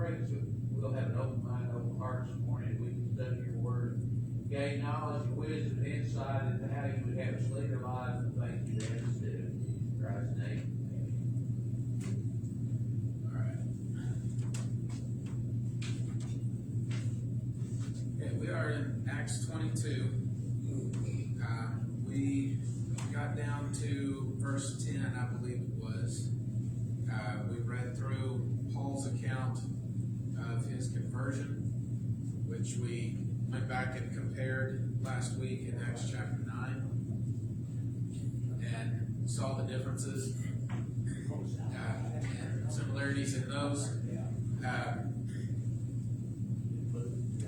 pray that we'll have an open mind, open heart this morning. We can study your word, gain knowledge and wisdom and insight into how you would have us lead our lives. And thank you that it's due. In Christ's name. All right. Okay, we are in Acts 22. We got down to verse 10, I believe it was. We read through Paul's account of his conversion, which we went back and compared last week in Acts chapter 9, and saw the differences and similarities in those.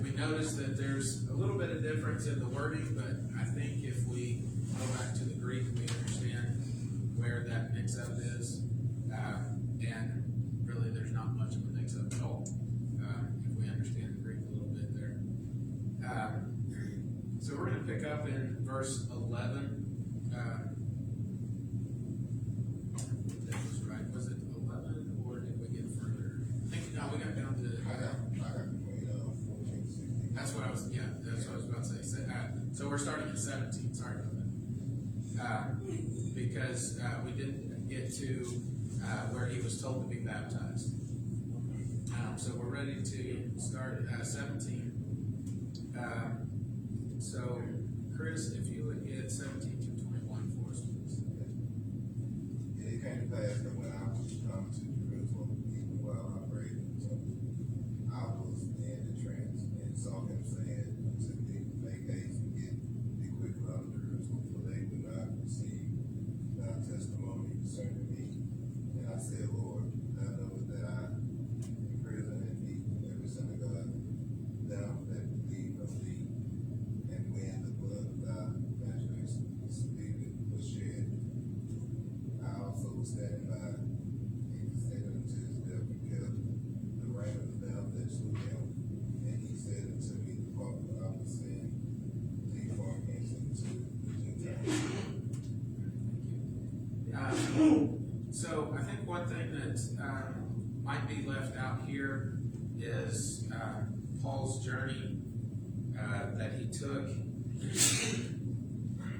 We noticed that there's a little bit of difference in the wording, but I think if we go back to the Greek, we understand where that mix-up is. And really, there's not much of a mix-up at all, if we understand the Greek a little bit there. So we're going to pick up in verse 11. That was right. Was it 11, or did we get further? I think, no, we got down to... That's what I was about to say. So we're starting at 17. Sorry about that. Because we didn't get to where he was told to be baptized. So we're ready to start at 17. So, Chris, if you would get 17 to 21 for us, please. And it came to pass that when I was come to Jerusalem, even while I prayed in the temple, I was in a trance and saw him saying unto me, make haste and get thee quickly out of Jerusalem, for they will not receive thy testimony concerning me. And I said, Lord, thou knowest that I imprison and meet in every synagogue them that believe of thee. And when the blood of thy matrix Stephen was shed, I also was standing by and consented unto his death and kept the reign of them that slew him. And he said unto me, Depart, for I will send thee far hence into the Gentiles. So I think one thing that might be left out here is Paul's journey that he took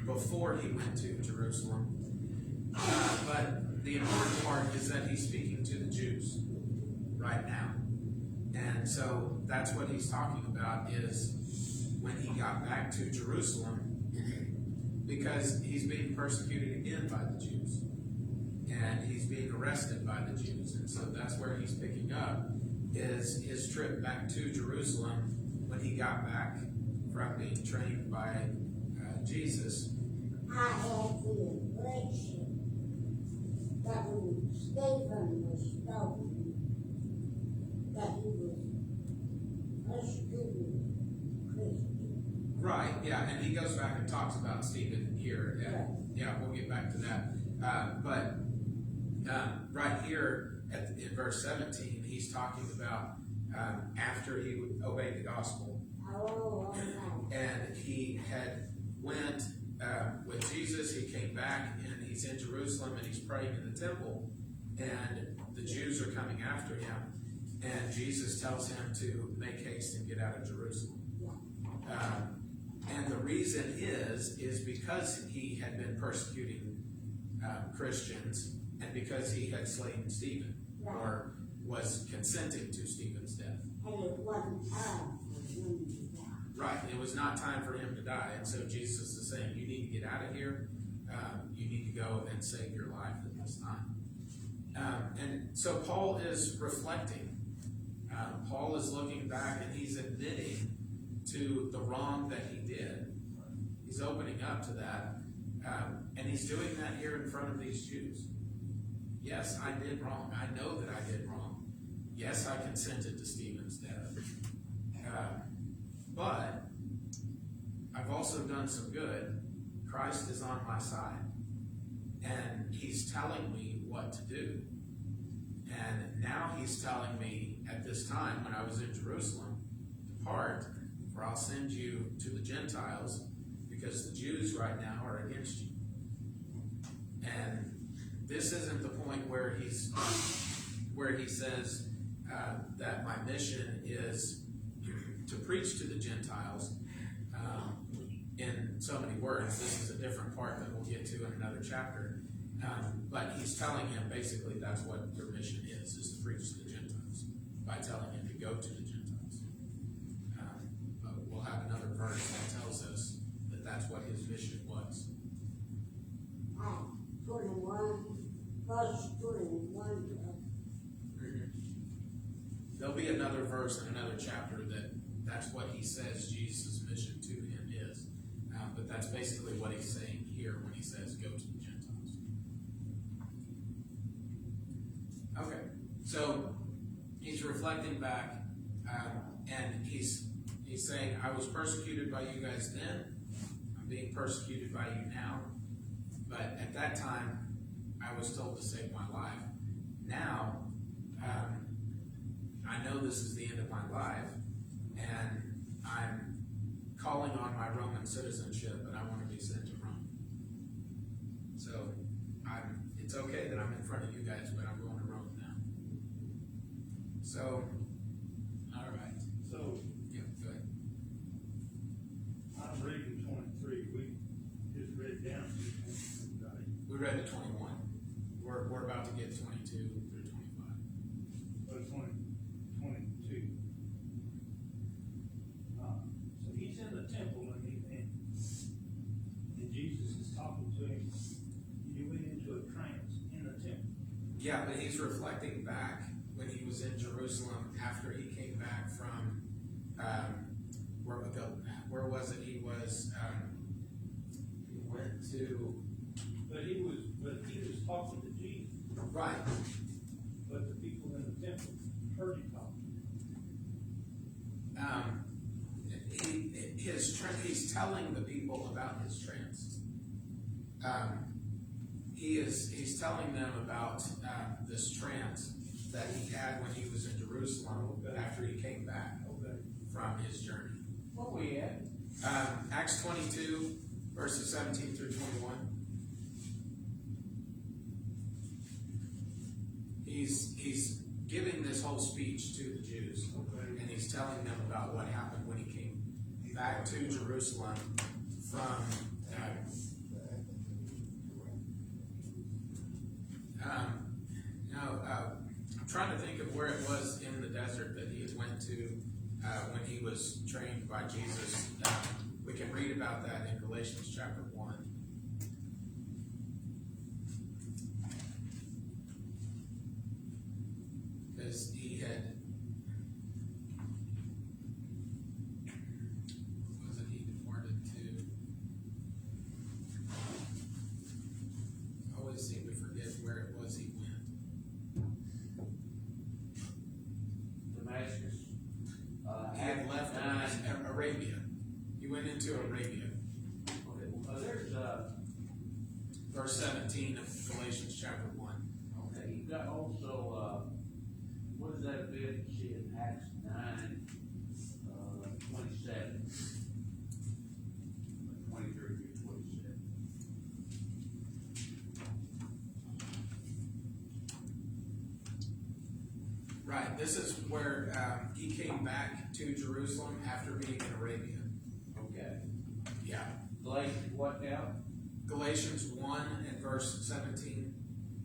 before he went to Jerusalem. But the important part is that he's speaking to the Jews right now. And so that's what he's talking about, is when he got back to Jerusalem, because he's being persecuted again by the Jews. And he's being arrested by the Jews. And so that's where he's picking up, is his trip back to Jerusalem when he got back from being trained by Jesus. I had the impression that when Stephen was stoned, that he was persecuting Christians. Right, yeah, and he goes back and talks about Stephen here. Yeah, we'll get back to that. But right here in verse 17, he's talking about after he obeyed the gospel. Oh, And he had went with Jesus. He came back and he's in Jerusalem and he's praying in the temple, and the Jews are coming after him, and Jesus tells him to make haste and get out of Jerusalem. And the reason is because he had been persecuting Christians, and because he had slain Stephen, or was consenting to Stephen's death. and it wasn't time for him to die. Right, it was not time for him to die, and so Jesus is saying, you need to get out of here. You need to go and save your life at this time. And so Paul is reflecting. Paul is looking back, and he's admitting to the wrong that he did. He's opening up to that, and he's doing that here in front of these Jews. Yes, I did wrong. I know that I did wrong. Yes, I consented to Stephen's death. But I've also done some good. Christ is on my side, and he's telling me what to do. And now he's telling me at this time, when I was in Jerusalem, depart, for I'll send you to the Gentiles, because the Jews right now are against you. And this isn't the point where he says, that my mission is to preach to the Gentiles, in so many words. This is a different part that we'll get to in another chapter. But he's telling him basically that's what your mission is to preach to the Gentiles by telling him to go to the Gentiles. But we'll have another verse that tells us that that's what his mission was. Acts 21, verse 21. There'll be another verse in another chapter that's what he says Jesus' mission to him is. But that's basically what he's saying here when he says go to the Gentiles. Okay, so he's reflecting back, and he's saying, I was persecuted by you guys then, I'm being persecuted by you now, but at that time, I was told to save my life. Now, I know this is the end of my life, and I'm calling on my Roman citizenship, and I want to be sent to Rome. So, it's okay that I'm in front of you guys, but I'm going to Rome now. So, all right. So, Yeah, go ahead. I'm reading 23, we just read down to 23, right? We read to 21. We're about to get 22 through 25. But 22. So he's in the temple and Jesus is talking to him. You went into a trance in the temple. Yeah, but he's reflecting back when he was in Jerusalem after he came back from, where was it? He was, he went to, But he was talking to Jesus. right, But the people in the temple heard him talking. he's telling the people about his trance. He's telling them about this trance that he had when he was in Jerusalem after he came back from his journey. What we at? Acts 22, verses 17 through 21. He's giving this whole speech to the Jews, and he's telling them about what happened when he came back to Jerusalem from I'm trying to think of where it was in the desert that he had went to when he was trained by Jesus. We can read about that in Galatians chapter 1. Because he had, what was it he departed to? I always seem to forget where it was he went. Damascus. He had left Arabia. He went into Arabia. Okay, well, there's, Verse 17 of Galatians chapter 1. okay, you got also, what is that bit you see in Acts 9, 27? 23 through 27. Right, this is where he came back to Jerusalem after being in Arabia. Okay. Yeah. Galatians what now? Galatians 1 and verse 17.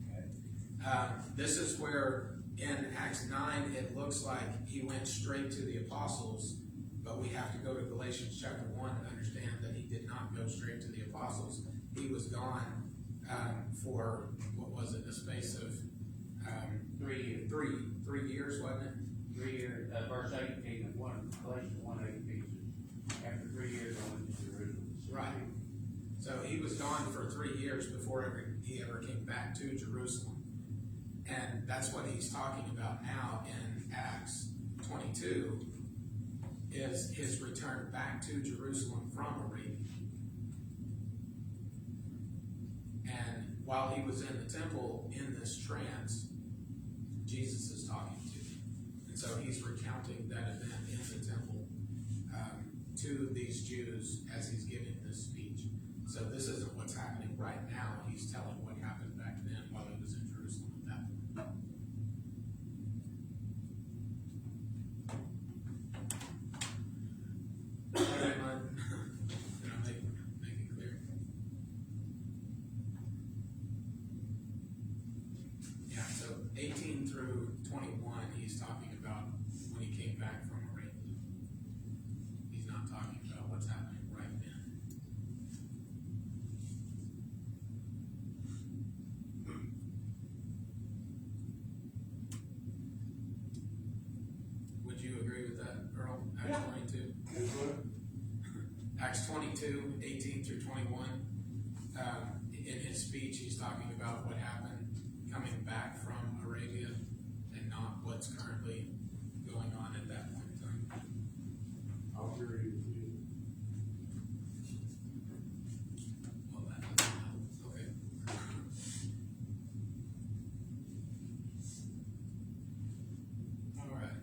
Okay. This is where in Acts 9 it looks like he went straight to the apostles, but we have to go to Galatians chapter 1 to understand that he did not go straight to the apostles. He was gone for, what was it, a space of 3 years. 3 years, wasn't it? 3 years, verse 18 of Galatians 1:18 says, after 3 years I went to Jerusalem. Right. So he was gone for 3 years before he ever came back to Jerusalem. And that's what he's talking about now in Acts 22, is his return back to Jerusalem from Arabia. And while he was in the temple in this trance, Jesus is talking to him. And so he's recounting that event in the temple to these Jews as he's giving this speech. So this isn't what's happening right now. He's telling what happened back then while he was in Jerusalem at that point. 21, he's talking about when he came back from Arabia. He's not talking about what's happening right then. Would you agree with that, Earl? Acts 22? Acts 22, 18 through 21. In his speech, he's talking about what happened coming back from Arabia and not what's currently going on at that point in time. I'll agree with you. Well, that doesn't help. Okay. All right.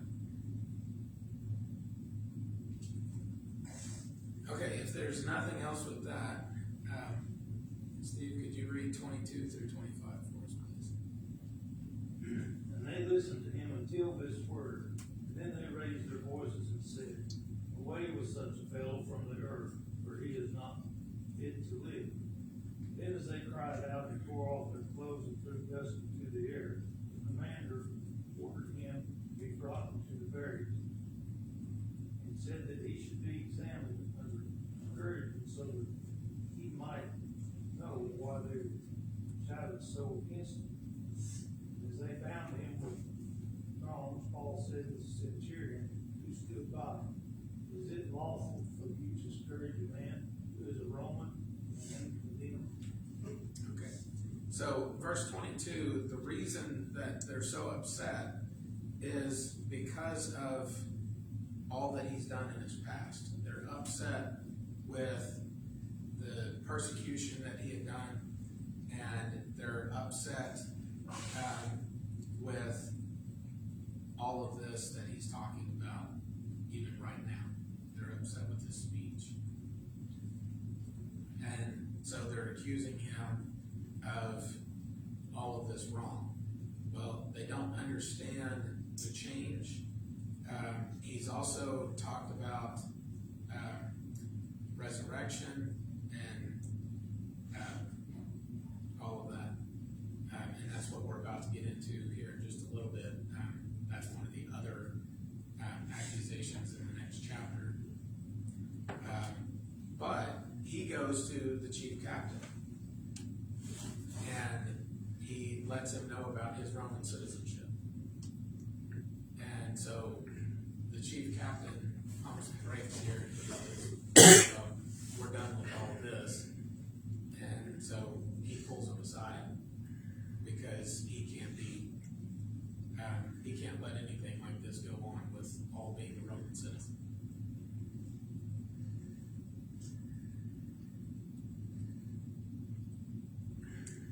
Okay, if there's nothing else with that, Steve, could you read 22 through 25 for us, please? And they listened to him until this word. Then they raised their voices and said, "Away with such a fellow from the earth, for he is not fit to live." Then as they cried out, they tore off their clothes and threw dust into the air. The commander ordered him to be brought into the barracks, and said that he should be examined under scourging, so that he might know why they shouted so against him. As they bound him with thongs, Paul said to the centurion who stood by, "Is it lawful for you to scourge a man who is a Roman and condemn?" Okay. So, verse 22, the reason that they're so upset is because of all that he's done in his past. They're upset with the persecution that he had done, and they're upset with all of this that he's talking about, even right now. They're upset with his speech. And so they're accusing him of all of this wrong. Well, they don't understand the change. He's also talked about resurrection and all of that. And that's what we're about to get into here in just a little bit. That's one of the other accusations in the next chapter. But he goes to the chief captain and he lets him know about his Roman citizenship. And so the chief captain almost breaks here. So we're done with all of this. And so he pulls him aside because he can't let anything like this go on with all being a Roman citizen.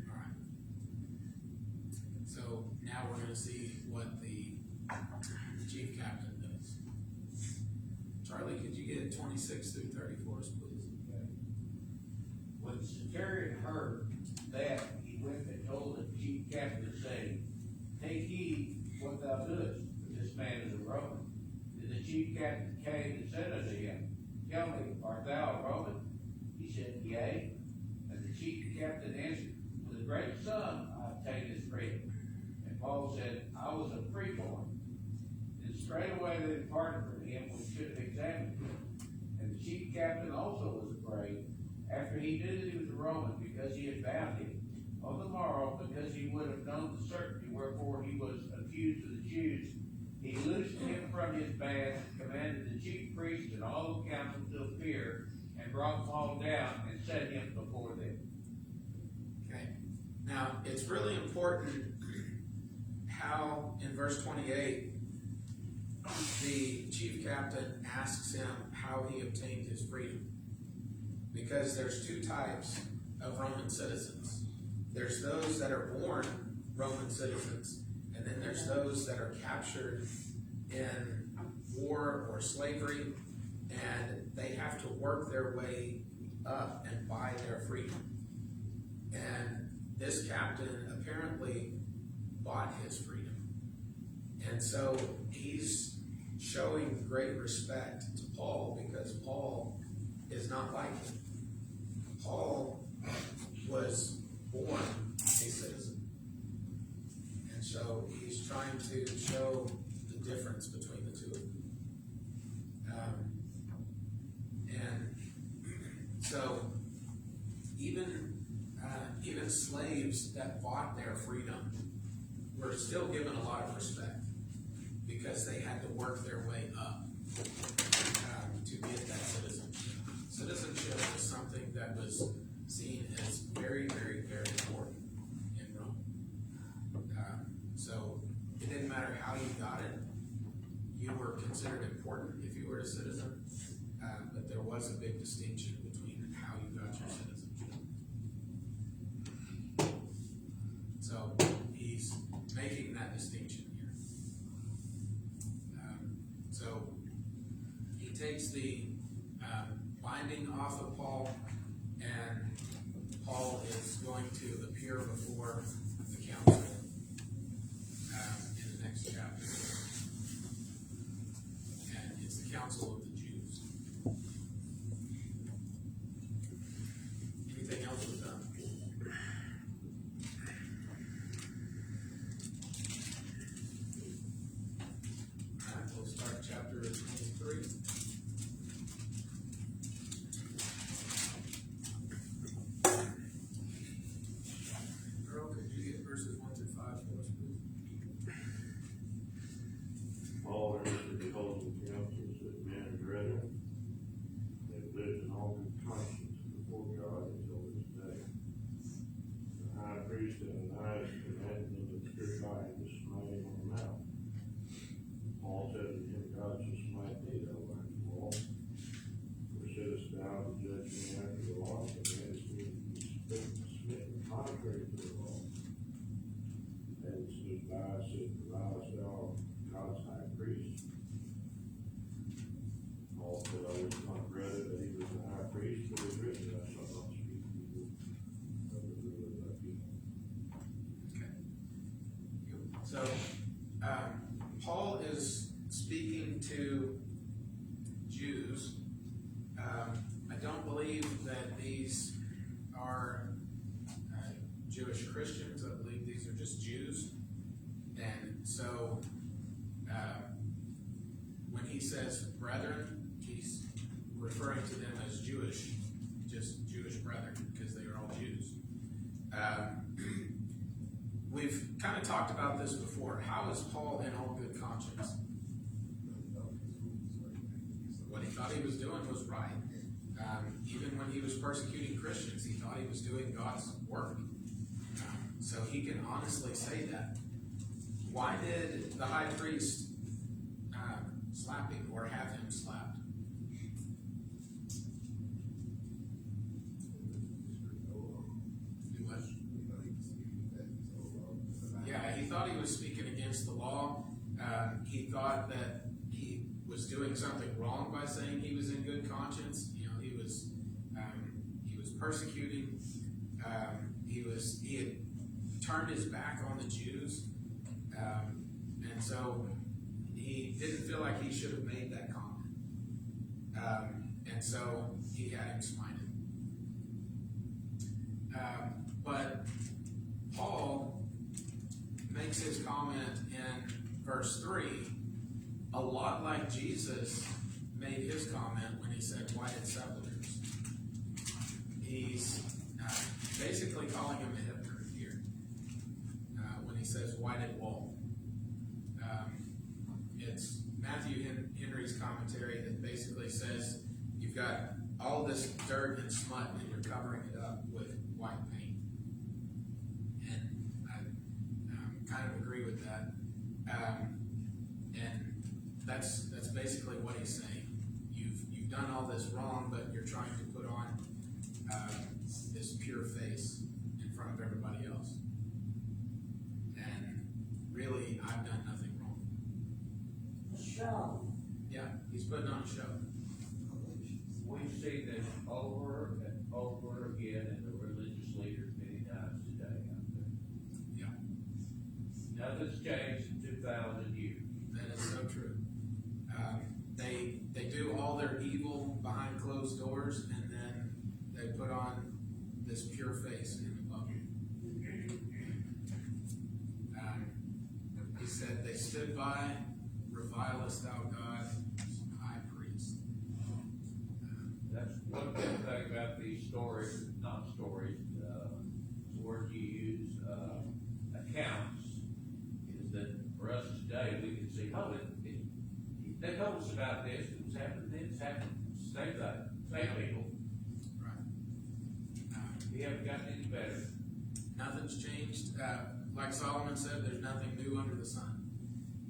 All right. So now we're going to see what the chief captain does. Charlie, could you get 26 through 30 for us, please? When the centurion heard that, he went and told the chief captain, saying, "Take heed what thou doest, for this man is a Roman." Then the chief captain came and said unto him, "Tell me, art thou a Roman?" He said, "Yea." And the chief captain answered, "With a great sum I obtained this freedom." And Paul said, "I was a freeborn." Then straightway they departed from him, which should have examined him. And the chief captain also was afraid, after he knew that he was a Roman, because he had bound him. On the morrow, because he would have known the certainty wherefore he was accused of the Jews, he loosed him from his bands, commanded the chief priests and all the council to appear, and brought Paul down and set him before them. Okay. Now, it's really important how, in verse 28, the chief captain asks him how he obtained his freedom. Because there's two types of Roman citizens. There's those that are born Roman citizens, and then there's those that are captured in war or slavery, and they have to work their way up and buy their freedom. And this captain apparently bought his freedom. And so he's showing great respect to Paul because Paul is not like him. Paul was born a citizen. And so he's trying to show the difference between the two of them. And so even slaves that bought their freedom were still given a lot of respect because they had to work their way up to get that citizenship. Citizenship was something that was seen as very, very, very important in Rome. So it didn't matter how you got it, you were considered important if you were a citizen, but there was a big distinction between how you got your citizenship. So he's making that distinction here. So he takes the binding off of Paul, and Paul is going to appear before the council in the next chapter. And it's the council of the Jews. Anything else with that? All right, we'll start chapter 23. Earl, could you get verses 1 through 5 for us, please? All the rest of the opposing counsels that men dreaded, they lived in all good conscience before God until this day. The high priest Ananias commanded them to purify him, to smite him on the mouth. Paul said to him, God shall smite thee, thou lying wall. For sittest thou to judge me after the law, and commandest me to be smitten contrary to the law. And stood by, said, Revilest thou God's high priest? Paul said, I was not ready that he was the high priest, but it is written, thou shalt not speak evil of the ruler of thy people. Okay. So, Paul is speaking to Jews. I don't believe that these are Jewish Christians. I believe these are just Jews. And so, when he says brethren, he's referring to them as Jewish, just Jewish brethren, because they are all Jews. We've kind of talked about this before. How is Paul in all good conscience? What he thought he was doing was right. Even when he was persecuting Christians, he thought he was doing God's work. So he can honestly say that. Why did the high priest slap him or have him slapped? Do what? Yeah, he thought he was speaking against the law. He thought that he was doing something wrong by saying he was in good conscience. You know, he was persecuting. He had turned his back on the Jews, and so he didn't feel like he should have made that comment. And so he had him smited. But Paul makes his comment in verse 3 a lot like Jesus made his comment when he said whited sepulchres. He's basically calling him a hypocrite here when he says whited wall. It's Matthew Henry's commentary that basically says you've got all this dirt and smut and you're covering it up with white paint. And I kind of agree with that. And that's basically what he's saying. You've done all this wrong, but you're trying to put on this pure face in front of everybody else. And really, I've done nothing wrong. So, Yeah, he's putting on a show. We see this over and over again in the religious leaders many times today out there. Yeah, Nothing's changed in 2,000 years. that is so true. They do all their evil behind closed doors, and then they put on this pure face in the public. stood by, revilest thou God, high priest. That's one good thing about these stories, not stories, the word you use, accounts, is that for us today, we can see, oh, they told us about this, it was happening, it's happening, same thing, same people. Right. We haven't gotten any better. Nothing's changed. Like Solomon said, there's nothing new under the sun.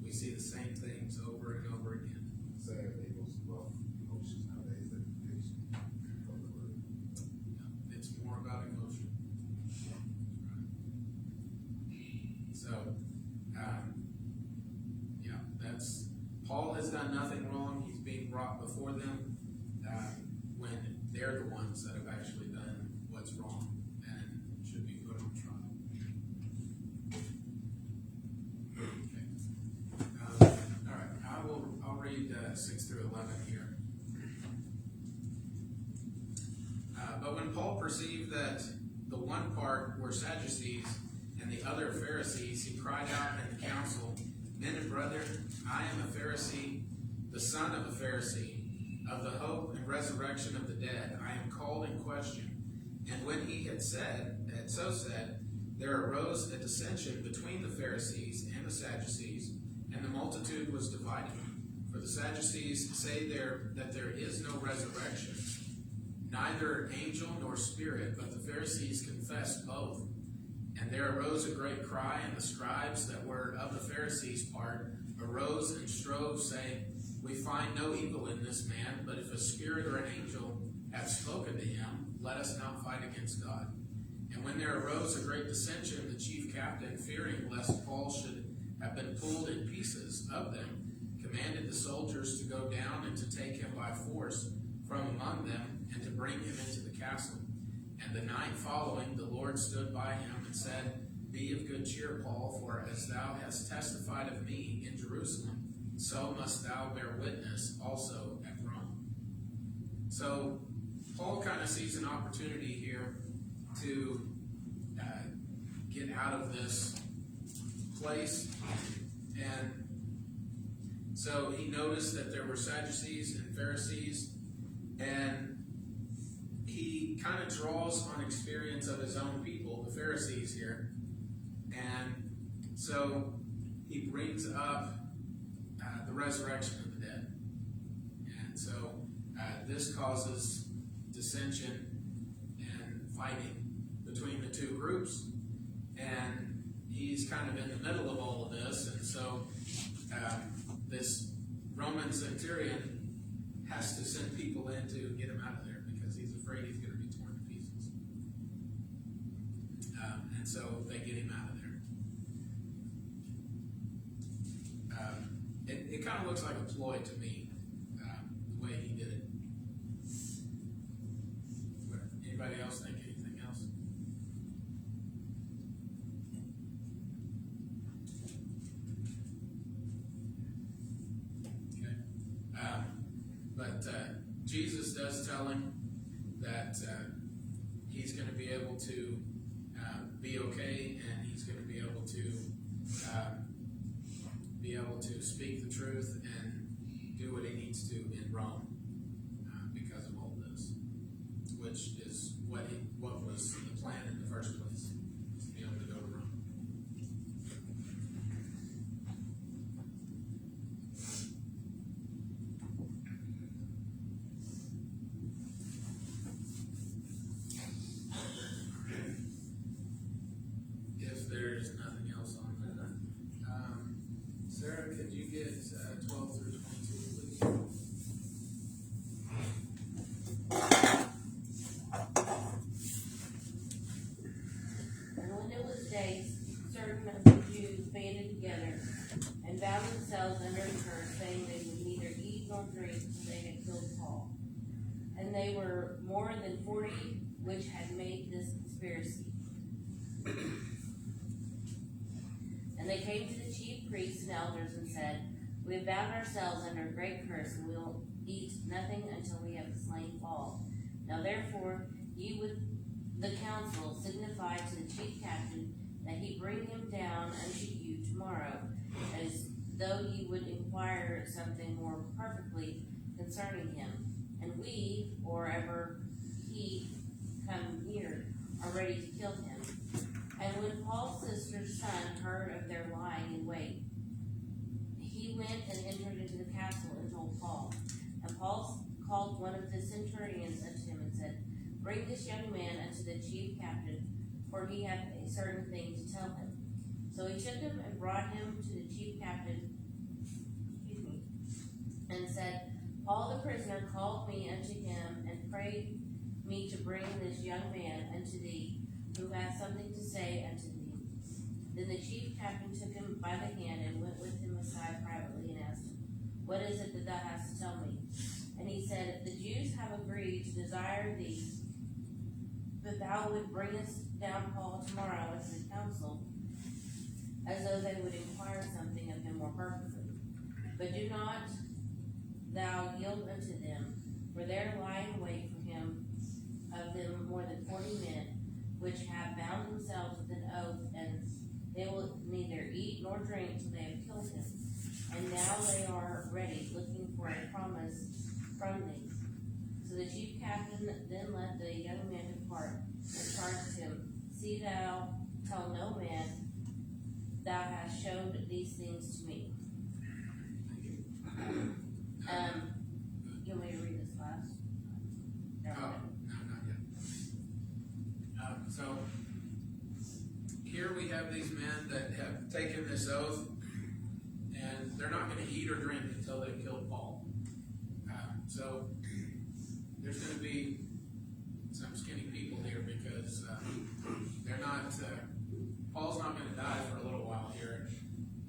We see the same things over and over again. Sad equals, well, emotions nowadays, that dictation of the word. It's more about emotion. So, yeah, that's, Paul has done nothing wrong. He's being brought before them when they're the ones that have actually done what's wrong and should be put on trial. Okay. All right, I'll read 6 through 11 here. But when Paul perceived that the one part were Sadducees and the other Pharisees, he cried out in the council, Men and brethren, I am a Pharisee, the son of a Pharisee, of the hope and resurrection of the dead. I am called in question. And when he had so said, there arose a dissension between the Pharisees and the Sadducees, and the multitude was divided. For the Sadducees say that there is no resurrection, neither angel nor spirit, but the Pharisees confess both. And there arose a great cry, and the scribes that were of the Pharisees' part arose and strove, saying, We find no evil in this man, but if a spirit or an angel hath spoken to him, let us not fight against God. And when there arose a great dissension, the chief captain, fearing lest Paul should have been pulled in pieces of them, commanded the soldiers to go down and to take him by force from among them, and to bring him into the castle. And the night following, the Lord stood by him and said, Be of good cheer, Paul, for as thou hast testified of me in Jerusalem, so must thou bear witness also at Rome. So Paul kind of sees an opportunity here to get out of this place. And so he noticed that there were Sadducees and Pharisees, and he kind of draws on experience of his own people, the Pharisees here. And so he brings up the resurrection of the dead. And so this causes dissension and fighting between the two groups. And he's kind of in the middle of all of this. And so this Roman centurion has to send people in to get him out of there because he's afraid he's going to be torn to pieces. And so they get him out of there. It kind of looks like a ploy to me, the way he did it. Anybody else think anything else? Okay. But Jesus does tell him that he's going to be able to be okay, and he's going to be able to speak the truth and do what he needs to in Rome because of all this, which is what was the plan in the first place, to be able to go to Rome. If there's nothing else on that, Sarah, could you get 12 through 22, please? And when it was day, certain of the Jews banded together and bound themselves under a curse, saying they would neither eat nor drink till they had killed Paul. And they were more than 40 which had made this conspiracy. And they came to the chief priests and elders and said, We have bound ourselves under a great curse, and we will eat nothing until we have slain Paul. Now therefore, ye with the council signify to the chief captain that he bring him down unto you tomorrow, though ye would inquire something more perfectly concerning him. And we, or ever he come near, are ready to kill him. And when Paul's sister's son heard of their lying in wait, he went and entered into the castle and told Paul. And Paul called one of the centurions unto him and said, Bring this young man unto the chief captain, for he hath a certain thing to tell him. So he took him and brought him to the chief captain, and said, Paul the prisoner called me unto him and prayed me to bring this young man unto thee, who hath something to say unto thee. Then the chief captain took him by the hand and went with him aside privately and asked him, What is it that thou hast to tell me? And he said, The Jews have agreed to desire thee, that thou would bring us down Paul tomorrow into the council, as though they would inquire something of him more perfectly. But do not thou yield unto them, for there lie in wait for him of them more than 40 men, which have bound themselves with an oath, and they will neither eat nor drink till they have killed him. And now they are ready, looking for a promise from thee. So the chief captain then let the young man depart, and charged him, See thou tell no man thou hast showed these things to me. You want me to read this last? No, not yet. So, here we have these men that have taken this oath, and they're not gonna eat or drink until they've killed Paul. So, there's gonna be some skinny people here because, they're not, Paul's not gonna die for a little while here.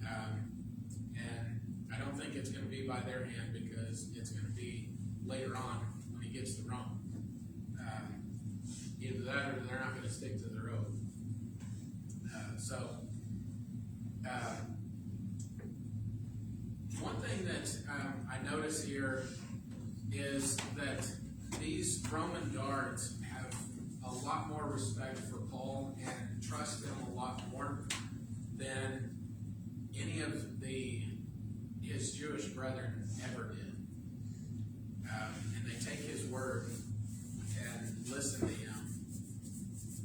And I don't think it's gonna be by their hand because it's gonna be later on when he gets to Rome. Either that or they're not gonna stick to their oath. One thing that I notice here is that these Roman guards have a lot more respect for Paul and trust him a lot more than any of his Jewish brethren ever did. And they take his word and listen to him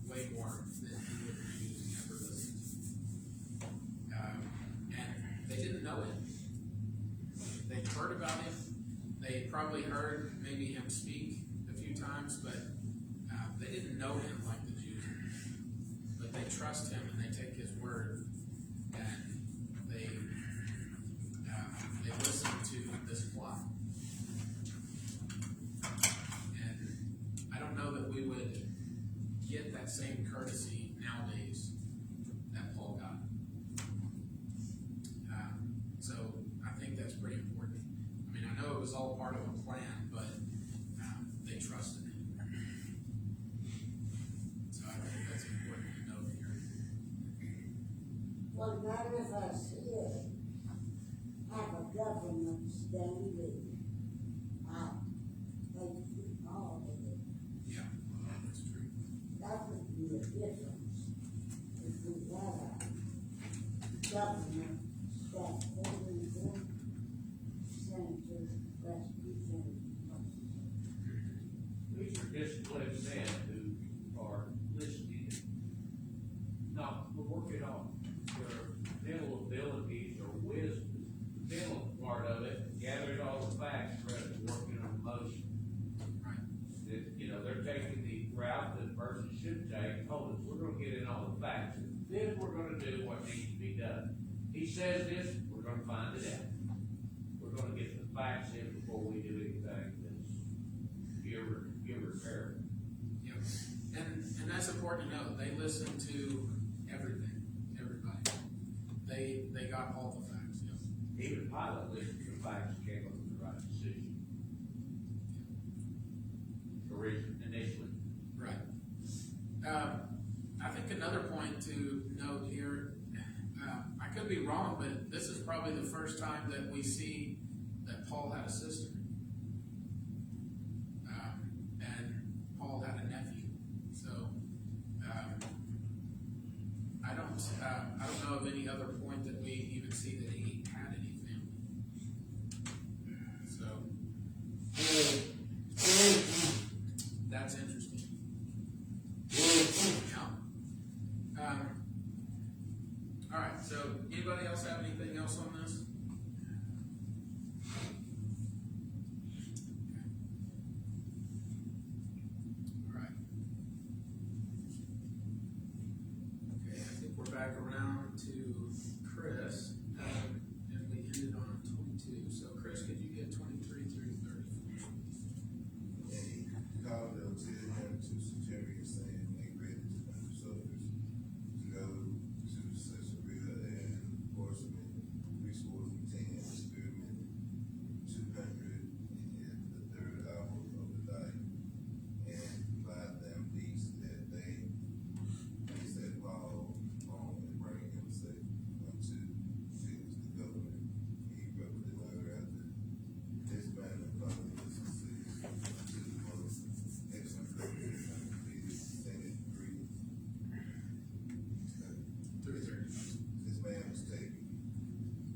way more than any of the Jews ever listened. And they didn't know him. They heard about him. They probably heard maybe him speak a few times, but they didn't know him like the Jews. But they trust him and they take his word, and they listen to this plot. And I don't know that we would get that same courtesy nowadays that Paul got. So I think that's pretty important. I mean, I know it was all part of a plan, but they trusted him. So I think that's important to know here. Well, none of us here have a government standing out. They keep all of it. Yeah, that's true. That would be a difference if we had a government that only one senator, representative. These are disciplined men who are listening, not working on their mental abilities or wisdom, the mental part of it, gathering all the facts rather than working on emotion. Right. They're taking the route that a person should take, told us, we're gonna get in all the facts, and then we're gonna do what needs to be done. He says this, we're gonna find it out. We're gonna get the facts in before we do anything that's irreparable. Yep. And that's important to know. They listen to everything, everybody. They got all the facts. Yep. Even Pilate listened to the facts and came up with the right decision. Initially. Right. I think another point to note here, I could be wrong, but this is probably the first time that we see that Paul had a sister. And Paul had a nephew. So, I don't know of any other point that we even see that he had anything. else on this? All right. Okay, I think we're back around to Chris, and we ended on 22. So Chris, could you get 23 through 30? And he called them to him to Centurion, saying, make ready 200 soldiers to go to Caesarea, and horsemen, 310 spearmen, 200 in the third hour of the night, and provide them peace that they set Paul on and bring him safe unto Felix the governor. He wrote the letter after this manner, following the success to the most excellent governor, completed Senate greeting. Through 30. This man was taken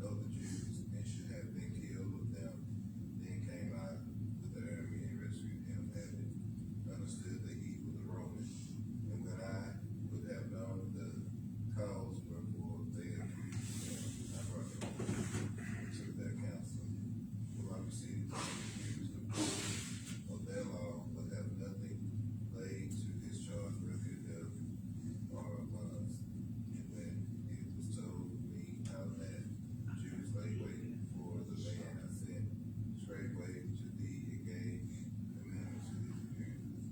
of the Jews and should have been killed with them, then came out with the army and rescued him, having understood that he was a Roman. And when I would have known the cause wherefore they accused him, I brought him to their council. For I received the accused of their law, but have nothing laid to his charge, record of or was. And when it was told me how that Jews lay waiting for the man, I sent straightway to thee and gave commandment to his accusers.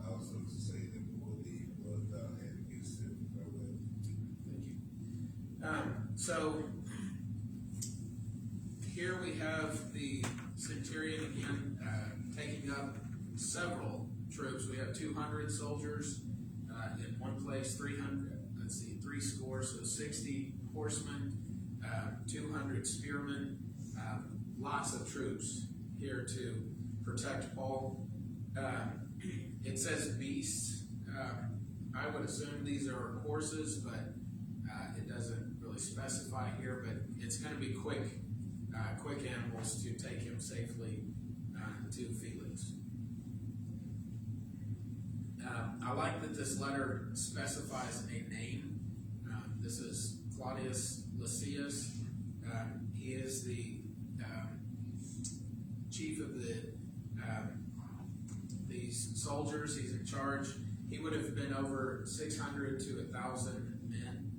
Also to say them before thee, what thou hast against him, farewell. Thank you. So here we have the centurion again, taking up several troops. We have 200 soldiers, in one place, 300, let's see, 3 so 60 horsemen, 200 spearmen, lots of troops here to protect Paul. It says beasts. I would assume these are horses, but it doesn't really specify here, but it's going to be quick animals to take him safely to Felix. I like that this letter specifies a name. This is Claudius Lysias. He is the chief of these soldiers. He's in charge. He would have been over 600 to 1,000 men.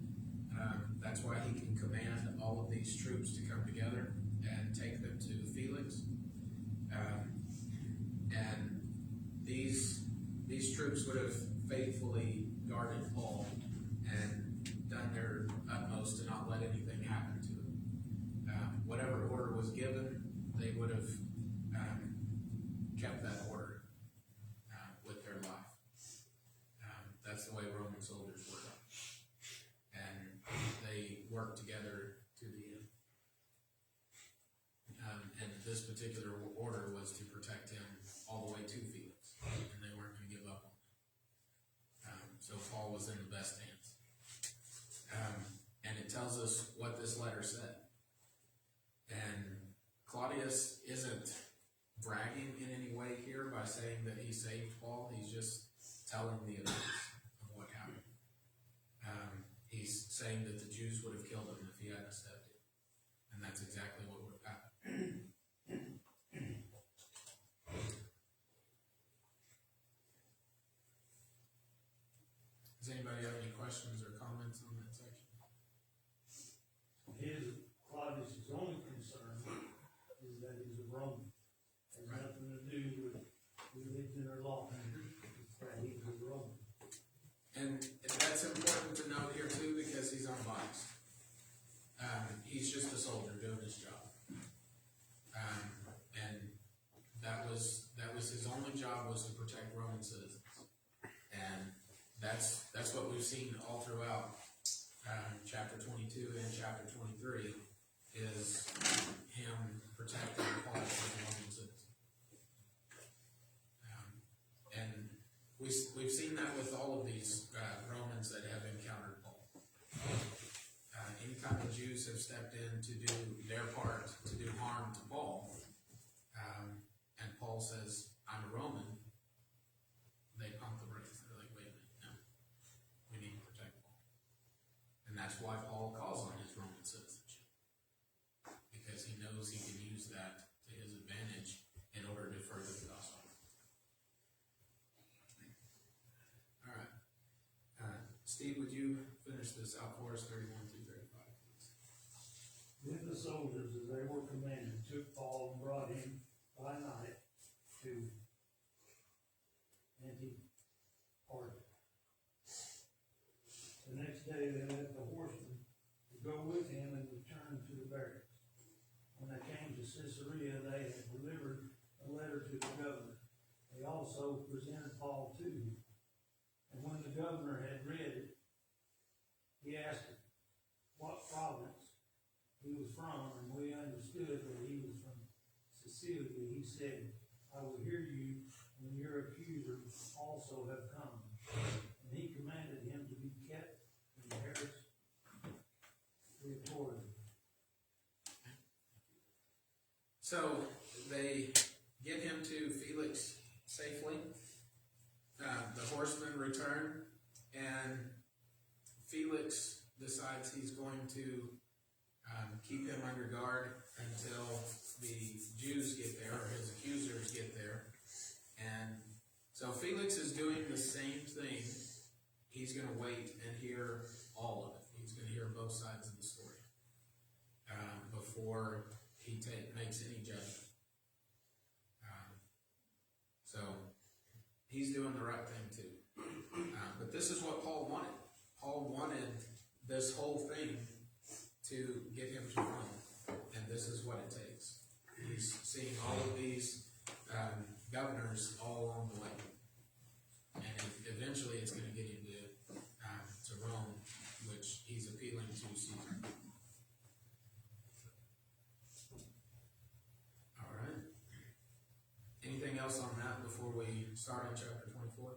That's why he can command all of these troops to come together and take them to Felix. And these troops would have faithfully guarded Paul and done their utmost to not let anything happen to him. Whatever order was given, they would have kept that order with their life. That's the way Roman soldiers work. And they work together to the end. And this particular order was to protect him all the way to Felix, and they weren't going to give up on him. So Paul was in the best hands. And it tells us what this letter said. And Claudius isn't bragging in any way here by saying that he saved Paul. He's just telling the events of what happened. He's saying that the Jews would have killed him if he hadn't stepped in. And that's exactly what would have happened. Does anybody have any questions or comments on that section? Claudius' only concern is that he's a Roman. Has nothing to do with religion or law. It's that he's a Roman. And that's important to note here too, because he's unbiased. He's just a soldier doing his job. And that was his only job, was to protect Roman citizens. And that's what we've seen all throughout chapter 22 and chapter 23 is him protecting Paul from Roman citizens. And we've seen that with all of these Romans that have encountered Paul. Anytime the Jews have stepped in to do their part to do harm to Paul, and Paul says, "I'm a Roman," they pump the brakes. They're like, "Wait a minute, no, we need to protect Paul." And that's why Paul calls on his Roman citizenship. finish this out for us, 31 through 35. Then the soldiers, as they were commanded, took Paul and brought him by night to Antipatris. The next day they left the horsemen to go with him and returned to the barracks. When they came to Caesarea, they had delivered a letter to the governor. They also presented Paul to him. And when the governor had read it, he asked him what province he was from, and we understood that he was from Sicilia. He said, I will hear you when your accusers also have come. And he commanded him to be kept in the Paris Praetorium. So they get him to Felix safely. The horsemen return, and Felix decides he's going to keep him under guard until the Jews get there, or his accusers get there. And so Felix is doing the same thing. He's going to wait and hear all of it. He's going to hear both sides of the story before he makes any judgment. So he's doing the right thing too. But this is what Paul wanted. Paul wanted this whole thing to get him to Rome, and this is what it takes. He's seeing all of these governors all along the way, and eventually it's going to get him to Rome, which he's appealing to Caesar. All right. Anything else on that before we start on chapter 24?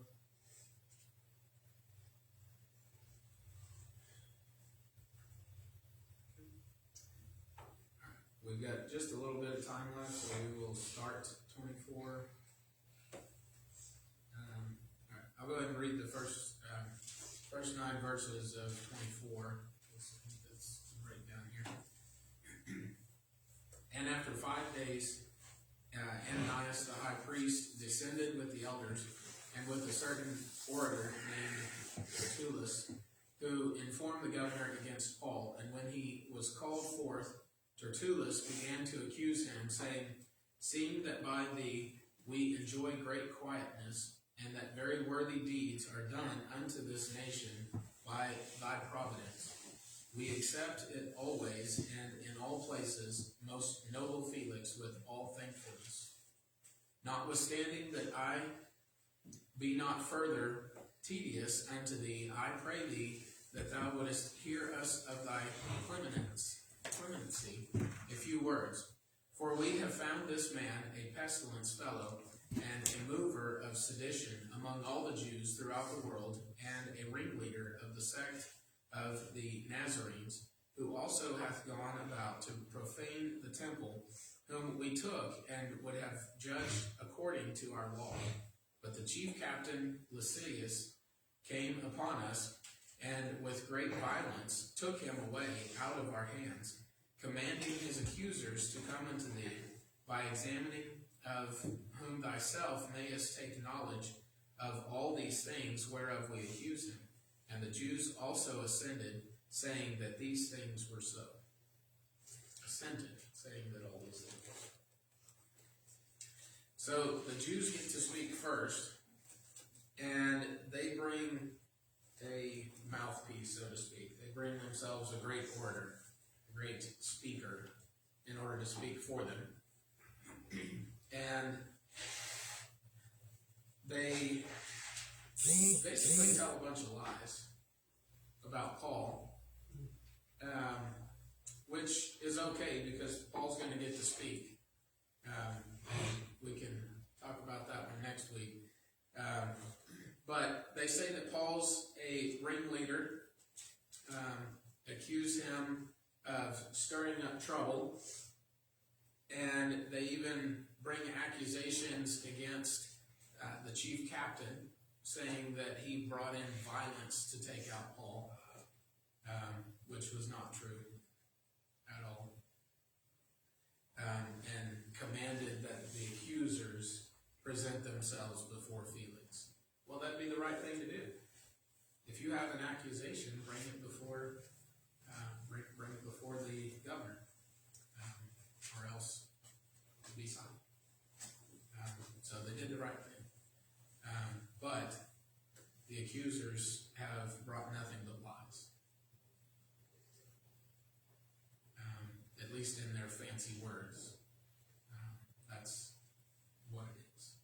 We've got just a little bit of time left, so we will start 24. I'll go ahead and read the first 9 verses of 24. That's right down here. And after 5 days, Ananias the high priest descended with the elders and with a certain orator named Tertullus, who informed the governor against Paul. And when he was called forth, Tertullus began to accuse him, saying, seeing that by thee we enjoy great quietness, and that very worthy deeds are done unto this nation by thy providence, we accept it always and in all places, most noble Felix, with all thankfulness. Notwithstanding that I be not further tedious unto thee, I pray thee that thou wouldest hear us of thy clemency, a few words. For we have found this man a pestilence fellow, and a mover of sedition among all the Jews throughout the world, and a ringleader of the sect of the Nazarenes, who also hath gone about to profane the temple, whom we took and would have judged according to our law. But the chief captain Lysias came upon us, and with great violence took him away out of our hands, commanding his accusers to come unto thee, by examining of whom thyself mayest take knowledge of all these things whereof we accuse him. And the Jews also assented, saying that these things were so. Assented, saying that all these things were so. So the Jews get to speak first, and they bring a mouthpiece, so to speak. They bring themselves a great orator, a great speaker, in order to speak for them. And they basically tell a bunch of lies about Paul, which is okay because Paul's going to get to speak. We can talk about that one next week. But they say that Paul's a ringleader, accuse him of stirring up trouble, and they even bring accusations against the chief captain, saying that he brought in violence to take out Paul, which was not true at all, and commanded that the accusers present themselves before Felix. Well, that'd be the right thing to do. If you have an accusation, bring it before before, bring it before the governor, or else to be signed. So they did the right thing. But the accusers have brought nothing but lies. At least in their fancy words. That's what it is.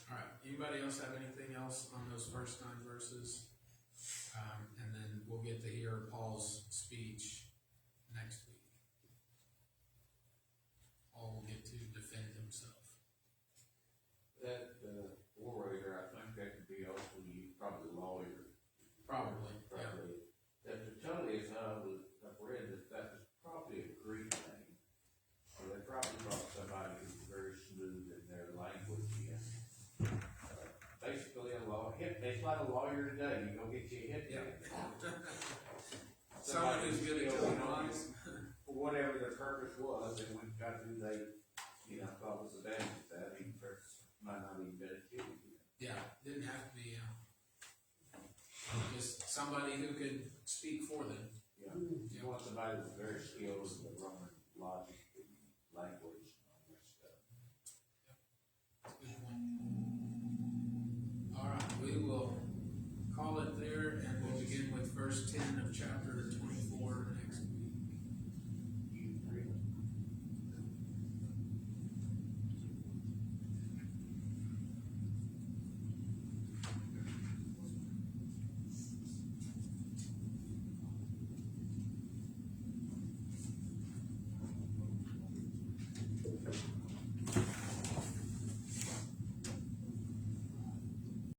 All right, anybody else have anything else on those first 9 verses? And then we'll get to hear Paul's speech next week. Paul will get to defend himself. That, orator, I think that could be also probably lawyer. Probably, yeah. Probably. That to tell you, I've read that was probably a Greek name. So they probably brought somebody who's very smooth in their language, yeah. Basically a lawyer, it's like a lawyer today, you go get you a hit. Yeah. Someone who's good at telling lies. For whatever their purpose was, and we've got who they, thought was advantage of that, even first, might not even been accused. Yeah, didn't have to be, just somebody who could speak for them. Yeah, you want somebody who's very skilled in the Roman logic and language and all that stuff. Good point. All right, we will call it there, and we'll begin with verse 10 of chapter 20.